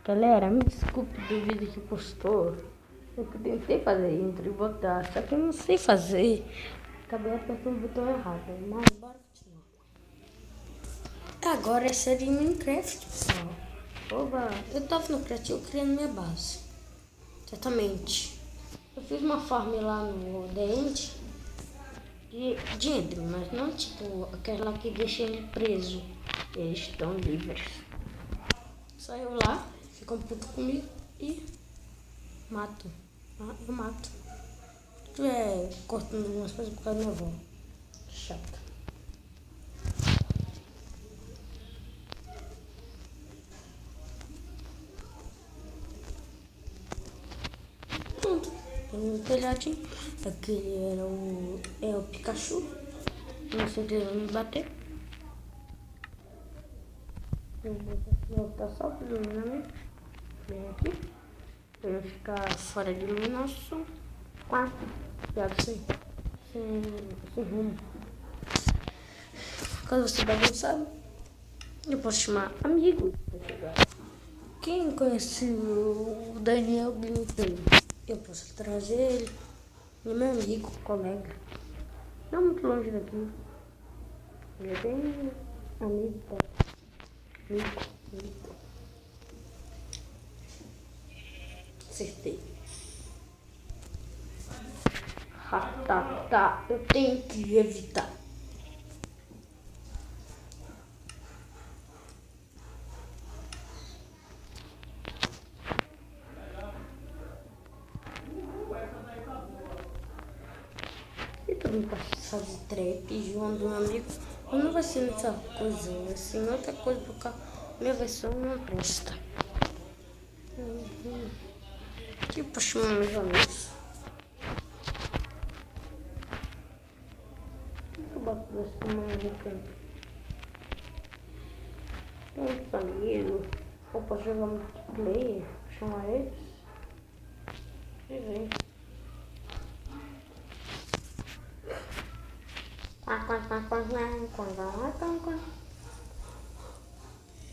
Galera, me desculpe do vídeo que postou. Eu tentei fazer intro e botar, só que eu não sei fazer. Acabei apertando o botão errado, mas bora continuar. Agora é série de Minecraft, pessoal. Oba, eu tava no criativo criando minha base. Exatamente. Eu fiz uma farm lá no The End de Ender, mas não tipo aquela que deixa ele preso. Eles estão livres. Saiu lá, ficam puto comigo e mato. Eu mato. Tu cortando algumas coisas por causa da minha avó. Chata. Pronto. Tem um telhadinho. Aquele era o Pikachu. Com certeza vai me bater. Eu vou botar só para iluminar. Vem aqui. Pra eu ficar fora de iluminação. 4. Piado sem rumo. Caso você bagunçado, eu posso chamar amigo pra chegar. Quem conhece o Daniel Gameplay, eu posso trazer ele. E meu amigo, colega. Não muito longe daqui. Ele é bem amigo, tá? Amigo. Acertei. Tá. Eu tenho que evitar. E também posso fazer trap, João do meu amigo. Mas não vai ser nessa coisa, vai ser outra coisa, porque a minha versão não presta. Tipo, chamar meus amigos. Eu boto duas semanas no canto. Tem muitos amigos. Ou posso jogar multiplayer, chamar eles. E vem.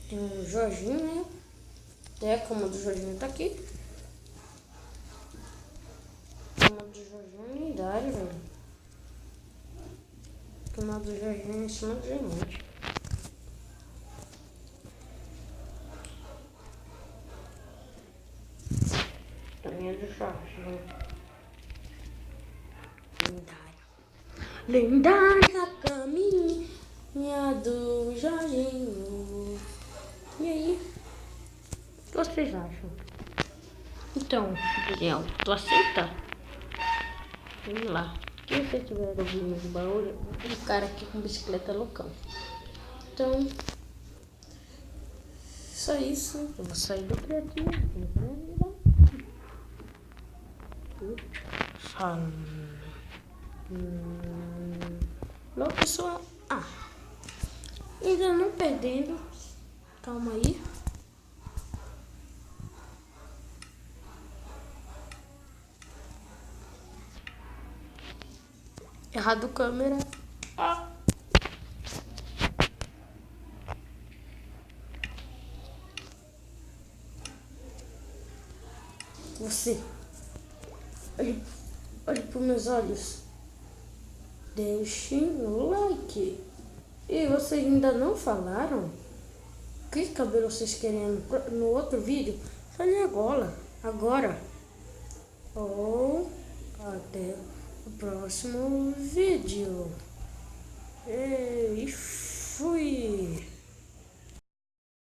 Tem um Jorginho, né? É, como do Jorginho tá aqui. Como do Jorginho é lendário, velho. Como do Jorginho é em cima do diamante. Também é do Jorginho. Lendária caminha do Jorginho. E aí? O que vocês acham? Então, Daniel, tu aceita? Vamos lá. Se você estiver ouvindo esse barulho, um cara aqui com bicicleta loucão. Então, só isso. Eu vou sair do criativo. Fala. Não, pessoal. Ainda não perdendo. Calma aí. Errado câmera. Você. Olhe para meus olhos. Deixem o like. E vocês ainda não falaram? Que cabelo vocês querem no outro vídeo? Fale agora. Ou até o próximo vídeo.